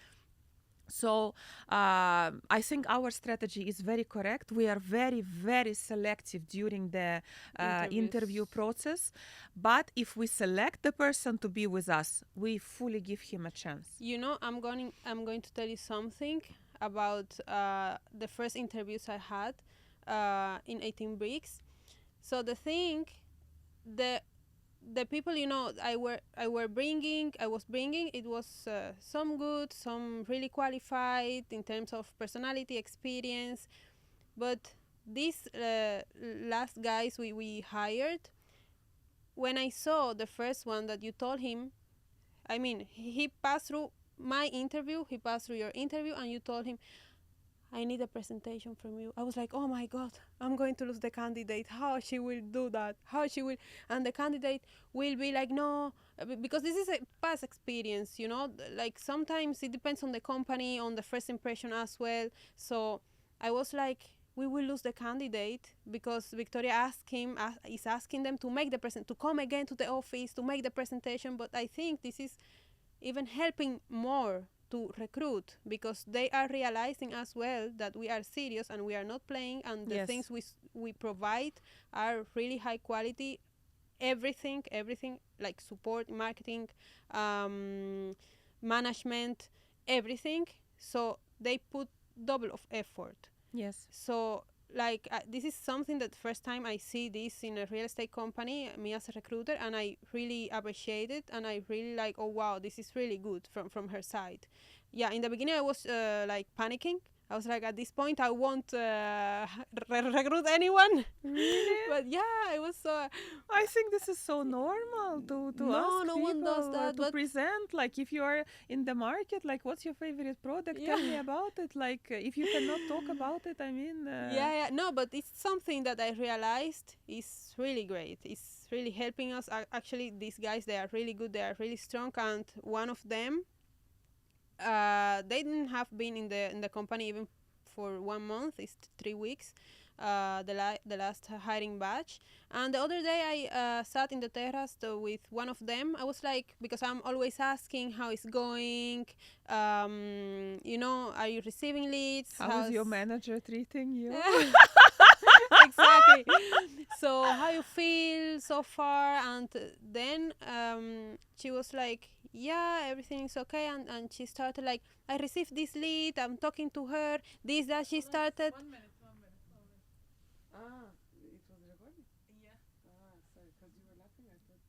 So I think our strategy is very correct. We are very, very selective during the interview Interviews. process. But if we select the person to be with us, we fully give him a chance. You know, I'm going to tell you something about the first interviews I had in 18 Bricks. So the the people, I was bringing, it was some good, some really qualified in terms of personality, experience. But these last guys we hired, when I saw the first one that you told him, I mean, he passed through my interview, he passed through your interview, and you told him, I need a presentation from you. I was like, oh my God, I'm going to lose the candidate. How she will do that? How she will. And the candidate will be like, no, because this is a past experience, like sometimes it depends on the company, on the first impression as well. So I was like, we will lose the candidate because Viktoryia is asking them to make the to come again to the office to make the presentation. But I think this is even helping more to recruit because they are realizing as well that we are serious and we are not playing, and the Yes. things we provide are really high quality. Everything like support, marketing, um, management, everything. So they put double of effort. Yes. So like this is something that first time I see this in a real estate company, me as a recruiter, and I really appreciate it, and I really like, oh wow, this is really good from her side. Yeah, in the beginning I was like panicking. I was like, at this point I won't recruit anyone. Really? But yeah, I was so I think this is so normal to no, ask no one does people that. to But present, like, if you are in the market, like, what's your favorite product? Tell me yeah. about it. Like, if you cannot talk about it, I mean, Yeah, no, but it's something that I realized is really great. It's really helping us. Actually, these guys, they are really good. They are really strong, and one of them, they didn't have been in the company even for 1 month. It's 3 weeks. The last hiring batch, and the other day I sat in the terrace with one of them. I was like, because I'm always asking how it's going. Are you receiving leads? how is your manager treating you? Exactly. So how you feel so far? And then she was like, yeah, everything is okay. And she started like, I received this lead, I'm talking to her, this, that. She started. Ah, it was recording? Yeah. Ah, sorry, because you were laughing. I thought.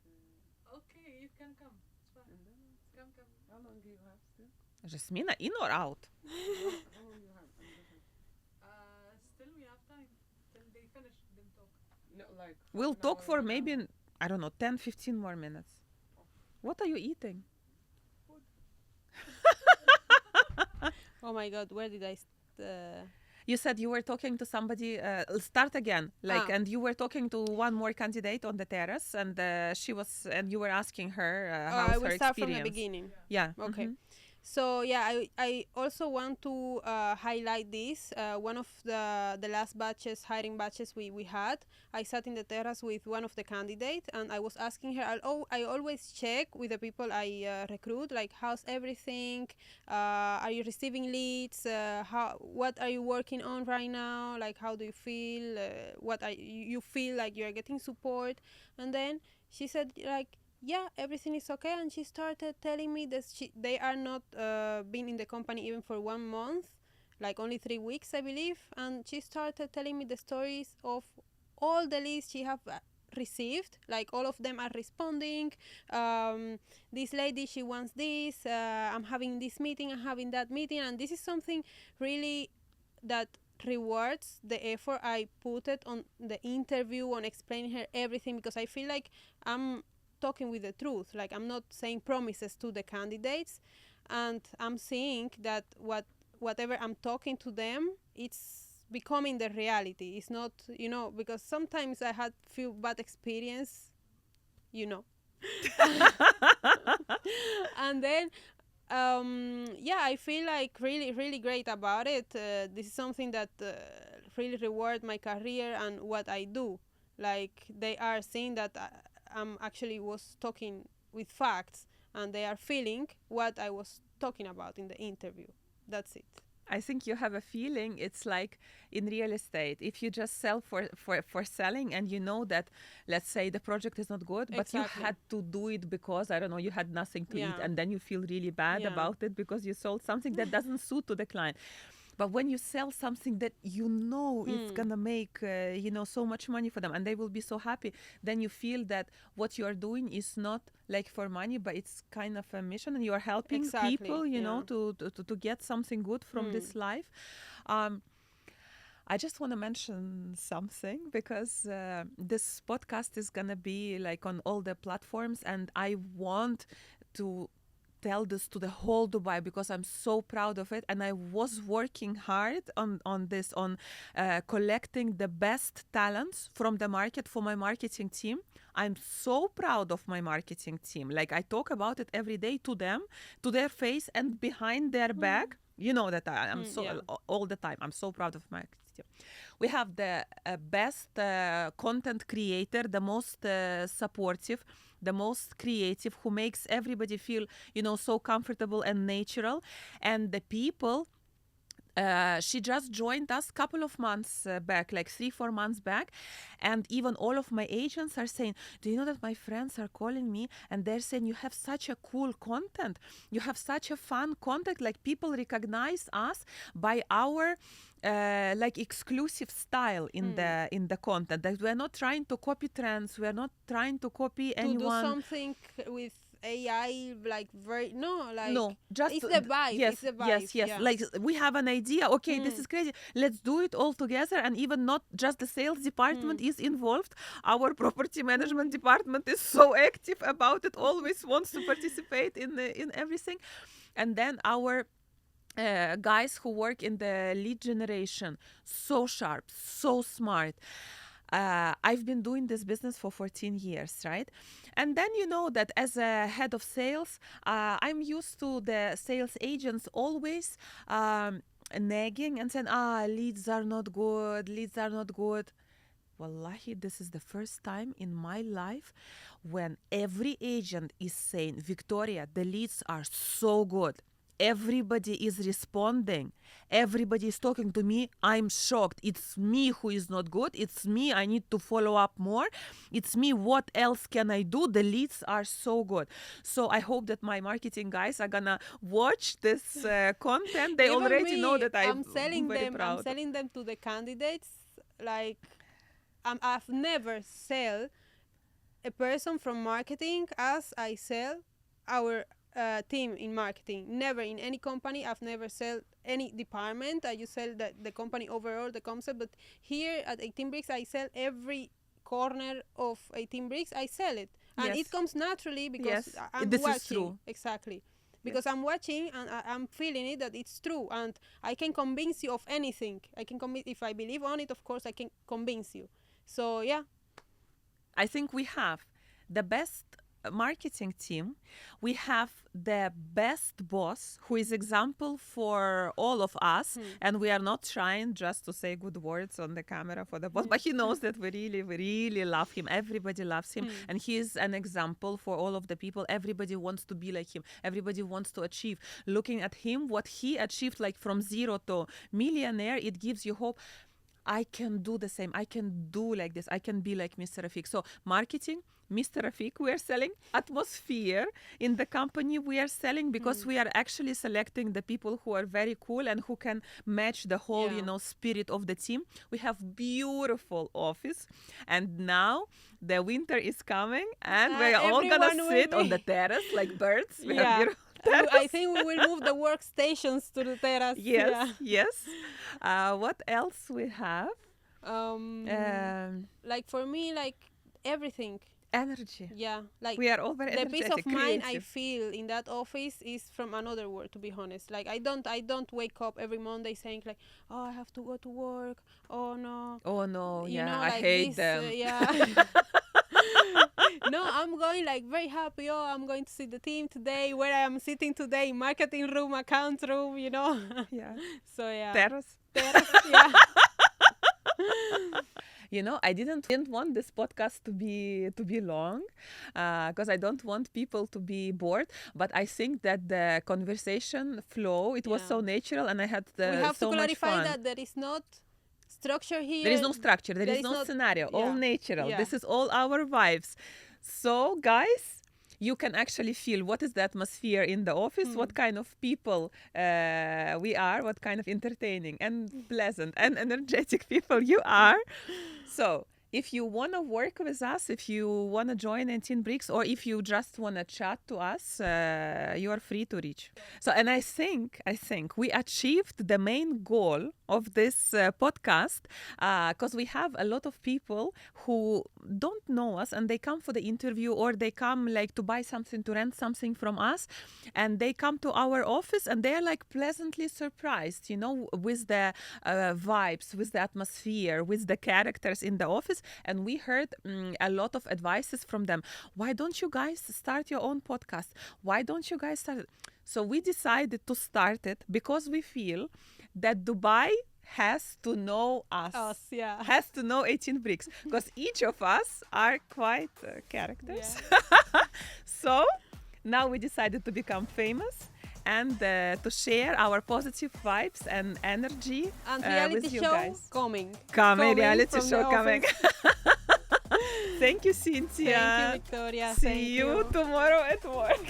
Okay, you can come. It's fine. And then Come, come. how long do you have still? Jasmina, in or out? How long you have? Still we have time till they finish them talk. No, like half We'll an talk hour, for 1 hour. maybe, I don't know, 10, 15 more minutes. What are you eating? Food. Oh my God, where did I? You said you were talking to somebody. Start again, like, Ah. and you were talking to one more candidate on the terrace, and and you were asking her I how's will her start from the experience. beginning. Yeah. Okay. Mhm. So yeah, I also want to highlight this. One of the last batches, hiring batches we had, I sat in the terrace with one of the candidates, and I was asking her. I always check with the people I recruit, like how's everything? Are you receiving leads? What are you working on right now? Like how do you feel? What are you feel like you are getting support? And then she said like, yeah, everything is okay. And she started telling me that they are not been in the company even for 1 month, like only 3 weeks, I believe. And she started telling me the stories of all the leads she have received. Like all of them are responding. This lady, she wants this. I'm having this meeting. I'm having that meeting. And this is something really that rewards the effort I put it on the interview, on explaining her everything, because I feel like I'm talking with the truth. Like I'm not saying promises to the candidates, and I'm seeing that whatever I'm talking to them, it's becoming the reality. It's not, because sometimes I had few bad experience, you know. And then yeah, I feel like really really great about it. This is something that really reward my career and what I do. Like they are seeing that I'm actually was talking with facts, and they are feeling what I was talking about in the interview. That's it. I think you have a feeling it's like in real estate. If you just sell for selling and you know that, let's say, the project is not good, but you Exactly. had to do it because, I don't know, you had nothing to eat, Yeah. and then you feel really bad Yeah. about it because you sold something that doesn't suit to the client. But when you sell something that you know it's gonna make so much money for them and they will be so happy, then you feel that what you are doing is not like for money, but it's kind of a mission, and you are helping Exactly. people, Yeah. to get something good from this life. Um, I just want to mention something because this podcast is gonna be like on all the platforms, and I want to tell this to the whole Dubai because I'm so proud of it, and I was working hard on this, on collecting the best talents from the market for my marketing team. I'm so proud of my marketing team. Like I talk about it every day to them, to their face and behind their back. You know that I'm so Yeah. all the time. I'm so proud of my marketing team. We have the best content creator, the most supportive, the most creative, who makes everybody feel, so comfortable and natural. And the people, she just joined us a couple of months back, like 3-4 months back. And even all of my agents are saying, do you know that my friends are calling me and they're saying, you have such a cool content, you have such a fun content, like people recognize us by our like exclusive style in the content, that we're not trying to copy trends, we're not trying to copy To do anyone. something with AI, like very no, like No, just it's the vibe. It's yes, the vibe. yes, yes. Yeah. Like we have an idea. Okay, this is crazy. Let's do it all together. And even not just the sales department is involved. Our property management department is so active about it. Always wants to participate in everything. And then our guys who work in the lead generation, so sharp, so smart. I've been doing this business for 14 years, right? And then you know that as a head of sales, I'm used to the sales agents always nagging and saying, leads are not good, leads are not good. Wallahi, this is the first time in my life when every agent is saying, Viktoryia, the leads are so good. Everybody is responding. Everybody is talking to me. I'm shocked. It's me who is not good. It's me. I need to follow up more. It's me. What else can I do? The leads are so good. So I hope that my marketing guys are gonna watch this content. They Even already know me, that I'm very I'm proud. selling them to the candidates. Like I've never sell a person from marketing as I sell our team in marketing. Never in any company I've never sell any department. I just sell the company overall, the concept. But here at 18 Bricks, I sell every corner of 18 Bricks. I sell it, and Yes. it comes naturally because Yes. I'm This is watching. true. Exactly. Because I'm watching and I'm feeling it that it's true, and I can convince you of anything. I can if I believe on it, of course I can convince you. So yeah. I think we have the best marketing team. We have the best boss who is example for all of us, and we are not trying just to say good words on the camera for the boss, but he knows that we really love him. Everybody loves him, and he is an example for all of the people. Everybody wants to be like him. Everybody wants to achieve. Looking at him, what he achieved, like from zero to millionaire, it gives you hope. I can do the same. I can do like this. I can be like Mr. Rafik. So marketing, Mr. Rafik, we are selling. Atmosphere in the company we are selling, because we are actually selecting the people who are very cool and who can match the whole, spirit of the team. We have beautiful office, and now the winter is coming, and we're all gonna everyone will sit on be- the terrace like birds. We have Yeah. beautiful I think we will move the workstations to the terrace. Yes, yes. What else we have? Yeah. Like for me, like everything. Energy. Yeah. Like We are over the energetic. peace of mind I creative. feel in that office is from another world, to be honest. Like I don't wake up every Monday saying like, oh, I have to go to work. Oh no. Oh no, You yeah, know, I like hate this, them. yeah. No, I'm going like very happy. Oh, I'm going to see the team today. Where I am sitting today, marketing room, account room. You know. Yeah. So yeah. Terrace. Terrace, yeah. I didn't want this podcast to be long, because I don't want people to be bored. But I think that the conversation flow, it was Yeah. so natural, and I had We have so to much clarify fun. that there is not structure here. There is no structure. There There is is no not- scenario. All yeah, natural. yeah. This is all our vibes. So, guys, you can actually feel what is the atmosphere in the office, what kind of people we are, what kind of entertaining and pleasant and energetic people you are. So, if you want to work with us, if you want to join 18 Bricks, or if you just want to chat to us, you are free to reach. So, and I think we achieved the main goal of this podcast, because we have a lot of people who don't know us, and they come for the interview, or they come like to buy something, to rent something from us, and they come to our office, and they're like pleasantly surprised, with the vibes, with the atmosphere, with the characters in the office. And we heard a lot of advices from them. Why don't you guys start your own podcast? Why don't you guys start? So we decided to start it because we feel that Dubai has to know us. Yeah. Has to know 18 Bricks, because each of us are quite characters. So now we decided to become famous, and to share our positive vibes and energy And with reality you show guys. coming. Coming, reality from the show coming. office. Thank you, Cynthia. Thank you, Viktoria. See Thank you tomorrow at work.